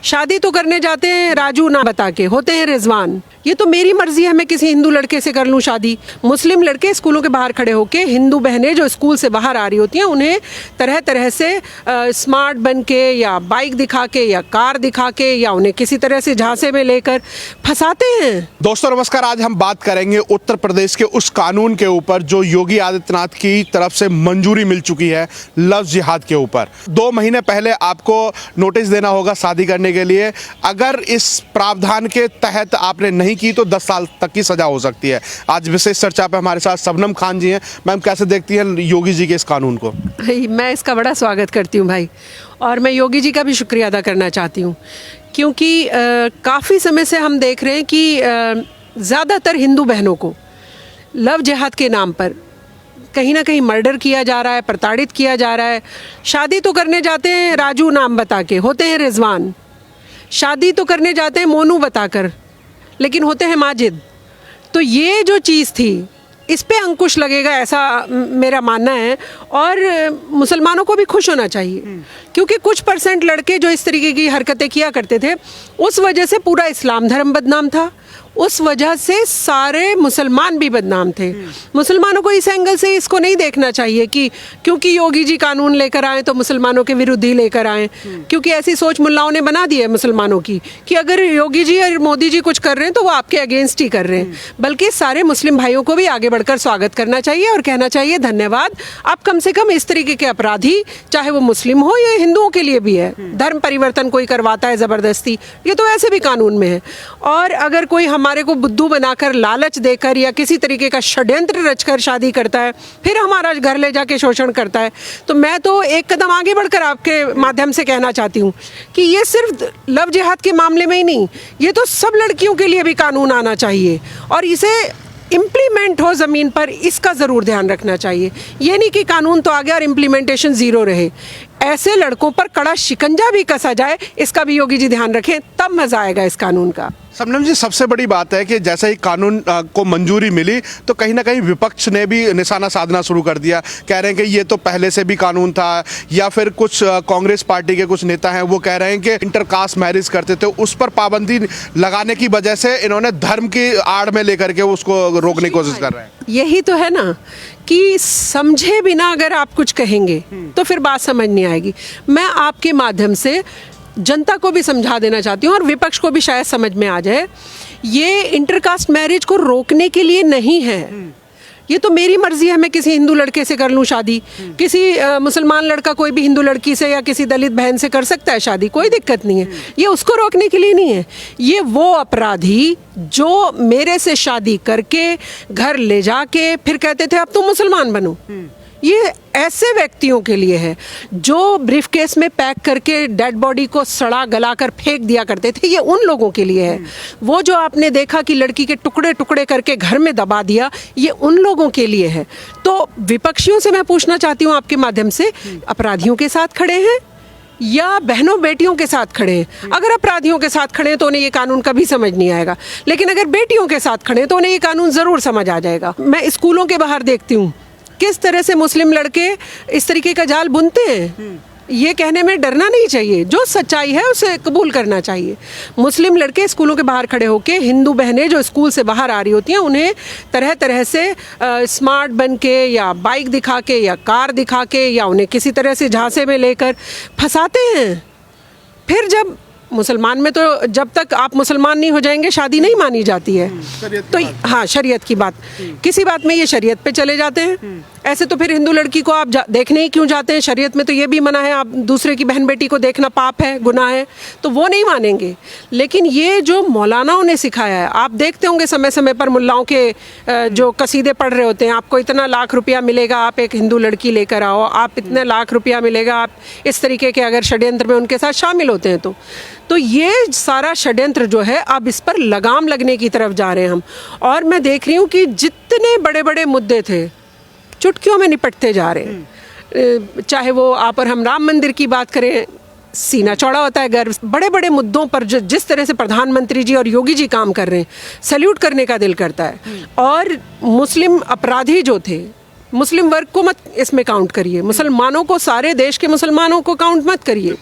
शादी तो करने जाते हैं राजू ना बता के, होते हैं रिजवान। ये तो मेरी मर्जी है, मैं किसी हिंदू लड़के से कर लूं शादी। मुस्लिम लड़के स्कूलों के बाहर खड़े होके हिंदू बहनें जो स्कूल से बाहर आ रही होती हैं उन्हें तरह तरह से स्मार्ट बन के या बाइक दिखा के या कार दिखा के या उन्हें किसी तरह से झांसे में लेकर फंसाते हैं। दोस्तों नमस्कार, आज हम बात करेंगे उत्तर प्रदेश के उस कानून के ऊपर जो योगी आदित्यनाथ की तरफ से मंजूरी मिल चुकी है, लव जिहाद के ऊपर। 2 महीने पहले आपको नोटिस देना होगा शादी करने के लिए। अगर इस प्रावधान के तहत आपने नहीं की तो 10 साल तक की सजा हो सकती है। आज विशेष चर्चा पे हमारे साथ शबनम खान जी हैं। मैम, कैसे देखती हैं योगी जी के इस कानून को? मैं इसका बड़ा स्वागत करती हूँ भाई, और मैं योगी जी का भी शुक्रिया अदा करना चाहती हूँ, क्योंकि काफ़ी समय से हम देख रहे हैं कि ज़्यादातर हिंदू बहनों को लव जिहाद के नाम पर कहीं ना कहीं मर्डर किया जा रहा है, प्रताड़ित किया जा रहा है। शादी तो करने जाते हैं राजू नाम बता के, होते हैं रिजवान। शादी तो करने जाते हैं मोनू बताकर, लेकिन होते हैं माजिद। तो ये जो चीज़ थी इस पे अंकुश लगेगा, ऐसा मेरा मानना है। और मुसलमानों को भी खुश होना चाहिए, क्योंकि कुछ % लड़के जो इस तरीके की हरकतें किया करते थे, उस वजह से पूरा इस्लाम धर्म बदनाम था, उस वजह से सारे मुसलमान भी बदनाम थे। मुसलमानों को इस एंगल से इसको नहीं देखना चाहिए कि क्योंकि योगी जी कानून लेकर आए तो मुसलमानों के विरुद्ध ही लेकर आए, क्योंकि ऐसी सोच मुल्लाओं ने बना दी है मुसलमानों की कि अगर योगी जी और मोदी जी कुछ कर रहे हैं तो वो आपके अगेंस्ट ही कर रहे हैं। बल्कि सारे मुस्लिम भाइयों को भी आगे बढ़कर स्वागत करना चाहिए और कहना चाहिए धन्यवाद, आप कम से कम इस तरीके के अपराधी, चाहे वो मुस्लिम हो या हिंदुओं के लिए भी है, धर्म परिवर्तन कोई करवाता है ज़बरदस्ती, ये तो ऐसे भी कानून में है। और अगर कोई हमारे को बुद्धू बनाकर, लालच देकर या किसी तरीके का षड्यंत्र रचकर शादी करता है, फिर हमारा घर ले जाके शोषण करता है, तो मैं तो एक कदम आगे बढ़कर आपके माध्यम से कहना चाहती हूँ कि ये सिर्फ लव जिहाद के मामले में ही नहीं, ये तो सब लड़कियों के लिए भी कानून आना चाहिए और इसे इम्प्लीमेंट हो ज़मीन पर, इसका ज़रूर ध्यान रखना चाहिए। ये नहीं कि कानून तो आ गया और इम्प्लीमेंटेशन ज़ीरो रहे। ऐसे लड़कों पर कड़ा शिकंजा भी कसा जाए, इसका भी योगी जी ध्यान रखें, तब मज़ा आएगा इस कानून का। शबनम जी, सबसे बड़ी बात है कि जैसे ही कानून को मंजूरी मिली तो कहीं ना कहीं विपक्ष ने भी निशाना साधना शुरू कर दिया। कह रहे हैं कि ये तो पहले से भी कानून था, या फिर कुछ कांग्रेस पार्टी के कुछ नेता हैं वो कह रहे हैं कि इंटरकास्ट मैरिज करते थे, उस पर पाबंदी लगाने की वजह से इन्होंने धर्म की आड़ में लेकर के उसको रोकने की कोशिश कर रहे हैं। यही तो है ना कि समझे बिना अगर आप कुछ कहेंगे तो फिर बात समझ नहीं आएगी। मैं आपके माध्यम से जनता को भी समझा देना चाहती हूँ और विपक्ष को भी शायद समझ में आ जाए, ये इंटरकास्ट मैरिज को रोकने के लिए नहीं है। ये तो मेरी मर्जी है, मैं किसी हिंदू लड़के से कर लूं शादी, किसी मुसलमान लड़का कोई भी हिंदू लड़की से या किसी दलित बहन से कर सकता है शादी, कोई दिक्कत नहीं है। ये उसको रोकने के लिए नहीं है। ये वो अपराधी जो मेरे से शादी करके घर ले जाके फिर कहते थे अब तुम मुसलमान बनो, ये ऐसे व्यक्तियों के लिए है जो ब्रीफकेस में पैक करके डेड बॉडी को सड़ा गलाकर फेंक दिया करते थे, ये उन लोगों के लिए है। वो जो आपने देखा कि लड़की के टुकड़े टुकड़े करके घर में दबा दिया, ये उन लोगों के लिए है। तो विपक्षियों से मैं पूछना चाहती हूँ आपके माध्यम से, अपराधियों के साथ खड़े हैं या बहनों बेटियों के साथ खड़े हैं? अगर अपराधियों के साथ खड़े हैं तो उन्हें ये कानून कभी समझ नहीं आएगा, लेकिन अगर बेटियों के साथ खड़े हैं तो उन्हें ये कानून ज़रूर समझ आ जाएगा। मैं स्कूलों के बाहर देखती हूँ किस तरह से मुस्लिम लड़के इस तरीके का जाल बुनते हैं। ये कहने में डरना नहीं चाहिए, जो सच्चाई है उसे कबूल करना चाहिए। मुस्लिम लड़के स्कूलों के बाहर खड़े होके हिंदू बहनें जो स्कूल से बाहर आ रही होती हैं उन्हें तरह तरह से स्मार्ट बन के या बाइक दिखा के या कार दिखा के या उन्हें किसी तरह से झांसे में लेकर फंसाते हैं। फिर जब मुसलमान में तो जब तक आप मुसलमान नहीं हो जाएंगे शादी नहीं मानी जाती है। तो हाँ, शरीयत की बात, किसी बात में ये शरीयत पे चले जाते हैं। ऐसे तो फिर हिंदू लड़की को आप देखने ही क्यों जाते हैं? शरीयत में तो ये भी मना है, आप दूसरे की बहन बेटी को देखना पाप है, गुनाह है, तो वो नहीं मानेंगे। लेकिन ये जो मौलानाओं ने सिखाया है, आप देखते होंगे समय समय पर मुल्लाओं के जो कसीदे पढ़ रहे होते हैं, आपको इतना लाख रुपया मिलेगा, आप एक हिंदू लड़की लेकर आओ, आप इतने लाख रुपया मिलेगा, आप इस तरीके के अगर षड्यंत्र में उनके साथ शामिल होते हैं तो ये सारा षड्यंत्र जो है अब इस पर लगाम लगने की तरफ जा रहे हैं हम। और मैं देख रही हूँ कि जितने बड़े बड़े मुद्दे थे चुटकियों में निपटते जा रहे हैं। चाहे वो आप और हम राम मंदिर की बात करें, सीना चौड़ा होता है गर्व। बड़े बड़े मुद्दों पर जिस तरह से प्रधानमंत्री जी और योगी जी काम कर रहे हैं, सैल्यूट करने का दिल करता है। और मुस्लिम अपराधी जो थे मुस्लिम वर्ग को मत इसमें काउंट करिए, मुसलमानों को, सारे देश के मुसलमानों को काउंट मत करिए।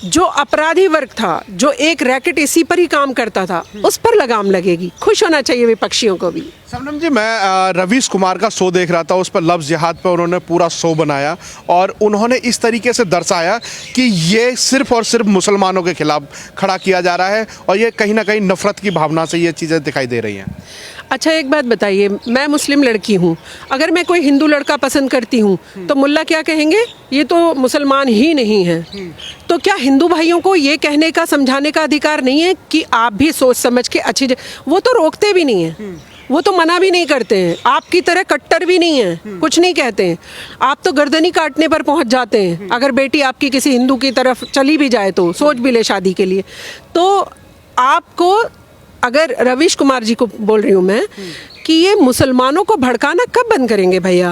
जो अपराधी वर्ग था, जो एक रैकेट इसी पर ही काम करता था, उस पर लगाम लगेगी। खुश होना चाहिए विपक्षियों को भी। शबनम जी, मैं रवीश कुमार का शो देख रहा था, उस पर लफ्ज़ जिहाद पर उन्होंने पूरा शो बनाया और उन्होंने इस तरीके से दर्शाया कि ये सिर्फ और सिर्फ मुसलमानों के खिलाफ खड़ा किया जा रहा है और ये कहीं ना कहीं नफरत की भावना से ये चीज़ें दिखाई दे रही हैं। अच्छा, एक बात बताइए, मैं मुस्लिम लड़की हूँ, अगर मैं कोई हिंदू लड़का पसंद करती हूँ तो मुल्ला क्या कहेंगे, ये तो मुसलमान ही नहीं है। तो क्या हिंदू भाइयों को ये कहने का, समझाने का अधिकार नहीं है कि आप भी सोच समझ के अच्छी वो तो रोकते भी नहीं है, वो तो मना भी नहीं करते हैं, आपकी तरह कट्टर भी नहीं है, कुछ नहीं कहते हैं। आप तो गर्दनी काटने पर पहुंच जाते हैं अगर बेटी आपकी किसी हिंदू की तरफ चली भी जाए तो, सोच भी ले शादी के लिए। तो आपको, अगर रवीश कुमार जी को बोल रही हूँ मैं कि ये मुसलमानों को भड़काना कब बंद करेंगे भैया?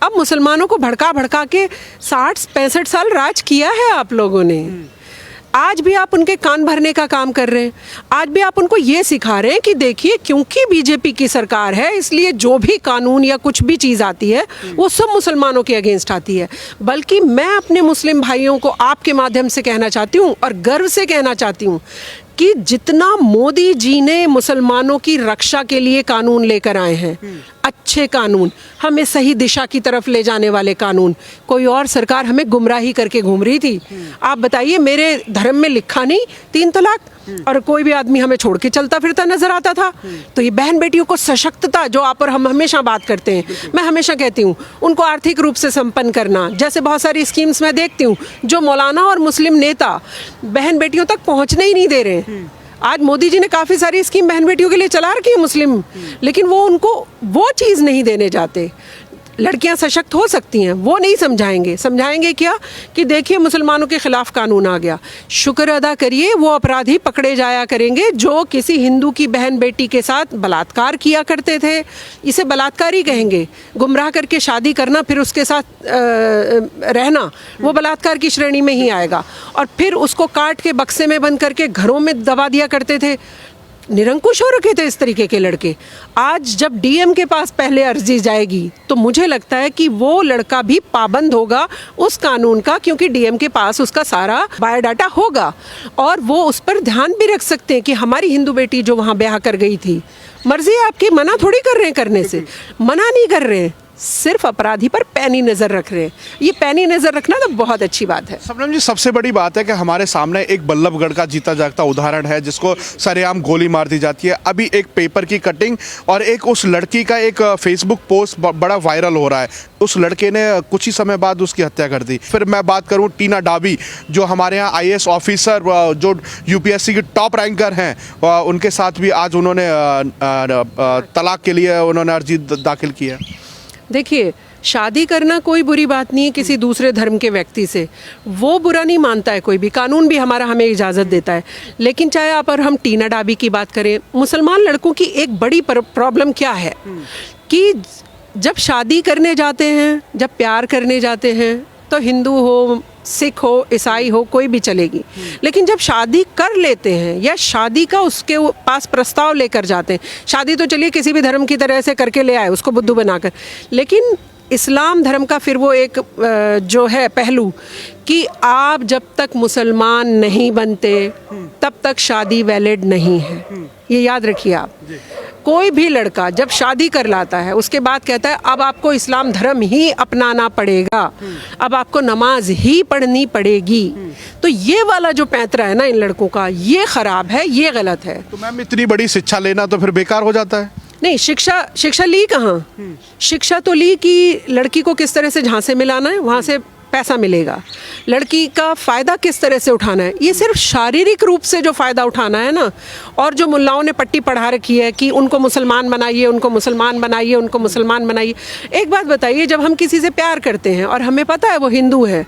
अब मुसलमानों को भड़का भड़का के 60-65 साल राज किया है आप लोगों ने। आज भी आप उनके कान भरने का काम कर रहे हैं। आज भी आप उनको ये सिखा रहे हैं कि देखिए, क्योंकि बीजेपी की सरकार है इसलिए जो भी कानून या कुछ भी चीज़ आती है वो सब मुसलमानों के अगेंस्ट आती है। बल्कि मैं अपने मुस्लिम भाइयों को आपके माध्यम से कहना चाहती हूँ और गर्व से कहना चाहती हूँ कि जितना मोदी जी ने मुसलमानों की रक्षा के लिए कानून लेकर आए हैं, अच्छे कानून, हमें सही दिशा की तरफ ले जाने वाले कानून, कोई और सरकार हमें गुमराही करके घूम रही थी। आप बताइए, मेरे धर्म में लिखा नहीं 3 तलाक, और कोई भी आदमी हमें छोड़ के चलता फिरता नजर आता था। तो ये बहन बेटियों को सशक्तता, जो आप और हम हमेशा बात करते हैं, मैं हमेशा कहती हूँ उनको आर्थिक रूप से संपन्न करना, जैसे बहुत सारी स्कीम्स मैं देखती हूँ जो मौलाना और मुस्लिम नेता बहन बेटियों तक पहुँचने ही नहीं दे रहे हैं। आज मोदी जी ने काफ़ी सारी स्कीम बहन बेटियों के लिए चला रखी है मुस्लिम, लेकिन वो उनको वो चीज़ नहीं देने जाते। लड़कियां सशक्त हो सकती हैं, वो नहीं समझाएंगे। समझाएंगे क्या कि देखिए मुसलमानों के खिलाफ कानून आ गया, शुक्र अदा करिए वो अपराधी पकड़े जाया करेंगे जो किसी हिंदू की बहन बेटी के साथ बलात्कार किया करते थे। इसे बलात्कार ही कहेंगे, गुमराह करके शादी करना फिर उसके साथ रहना, वो बलात्कार की श्रेणी में ही आएगा। और फिर उसको काट के बक्से में बंद करके घरों में दबा दिया करते थे। निरंकुश हो रखे थे इस तरीके के लड़के। आज जब डीएम के पास पहले अर्जी जाएगी तो मुझे लगता है कि वो लड़का भी पाबंद होगा उस कानून का, क्योंकि डीएम के पास उसका सारा बायोडाटा होगा और वो उस पर ध्यान भी रख सकते हैं कि हमारी हिंदू बेटी जो वहाँ ब्याह कर गई थी, मर्जी है आपकी, मना थोड़ी कर रहे हैं करने से, मना नहीं कर रहे हैं, सिर्फ अपराधी पर पैनी नजर रख रहे हैं। ये पैनी नजर रखना तो बहुत अच्छी बात है। शबनम जी, सबसे बड़ी बात है कि हमारे सामने एक बल्लभगढ़ का जीता जागता उदाहरण है जिसको सरेआम गोली मार दी जाती है। अभी एक पेपर की कटिंग और एक उस लड़की का एक फेसबुक पोस्ट बड़ा वायरल हो रहा है। उस लड़के ने कुछ ही समय बाद उसकी हत्या कर दी। फिर मैं बात करूं टीना डाबी, जो हमारे यहाँ आईएएस ऑफिसर, जो यूपीएससी की टॉप रैंकर हैं, उनके साथ भी आज उन्होंने तलाक के लिए उन्होंने अर्जी दाखिल की है। देखिए, शादी करना कोई बुरी बात नहीं है किसी दूसरे धर्म के व्यक्ति से, वो बुरा नहीं मानता है कोई भी, कानून भी हमारा हमें इजाज़त देता है। लेकिन चाहे आप और हम टीना डाबी की बात करें, मुसलमान लड़कों की एक बड़ी प्रॉब्लम क्या है कि जब शादी करने जाते हैं, जब प्यार करने जाते हैं, तो हिंदू हो, सिख हो, ईसाई हो, कोई भी चलेगी। लेकिन जब शादी कर लेते हैं या शादी का उसके पास प्रस्ताव लेकर जाते हैं, शादी तो चलिए किसी भी धर्म की तरह से करके ले आए उसको बुद्धू बनाकर, लेकिन इस्लाम धर्म का फिर वो एक जो है पहलू कि आप जब तक मुसलमान नहीं बनते तब तक शादी वैलिड नहीं है। ये याद रखिए आप। कोई भी लड़का जब शादी कर लाता है उसके बाद कहता है अब आपको इस्लाम धर्म ही अपनाना पड़ेगा, अब आपको नमाज ही पढ़नी पड़ेगी। तो ये वाला जो पैंतरा है ना इन लड़कों का, ये खराब है, ये गलत है। तो मैम, इतनी बड़ी शिक्षा लेना तो फिर बेकार हो जाता है? नहीं, शिक्षा ली कहाँ? शिक्षा तो ली कि लड़की को किस तरह से झांसे मिलाना है, वहाँ से पैसा मिलेगा, लड़की का फ़ायदा किस तरह से उठाना है, ये सिर्फ शारीरिक रूप से जो फ़ायदा उठाना है ना। और जो मुल्लाओं ने पट्टी पढ़ा रखी है कि उनको मुसलमान बनाइए, उनको मुसलमान बनाइए, उनको मुसलमान बनाइए। एक बात बताइए, जब हम किसी से प्यार करते हैं और हमें पता है वो हिंदू है,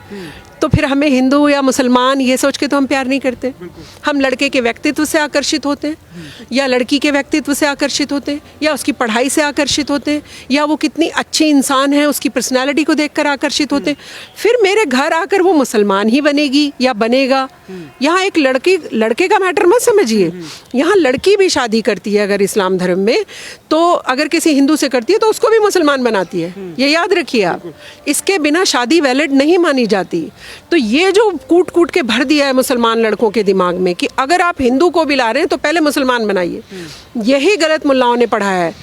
तो फिर हमें हिंदू या मुसलमान ये सोच के तो हम प्यार नहीं करते। हम लड़के के व्यक्तित्व से आकर्षित होते हैं, या लड़की के व्यक्तित्व से आकर्षित होते हैं, या उसकी पढ़ाई से आकर्षित होते हैं, या वो कितनी अच्छी इंसान है उसकी पर्सनालिटी को देखकर आकर्षित होते हैं। फिर मेरे घर आकर वो मुसलमान ही बनेगी या बनेगा। यहाँ एक लड़के का मैटर मत समझिए, यहाँ लड़की भी शादी करती है अगर इस्लाम धर्म में, तो अगर किसी हिंदू से करती है तो उसको भी मुसलमान बनाती है, ये याद रखिए आप। इसके बिना शादी वैलिड नहीं मानी जाती। तो ये जो कूट कूट के भर दिया है मुसलमान लड़कों के दिमाग में कि अगर आप हिंदू को भी ला रहे हैं तो पहले मुसलमान बनाइए, यही गलत मुल्लाओं ने पढ़ाया है।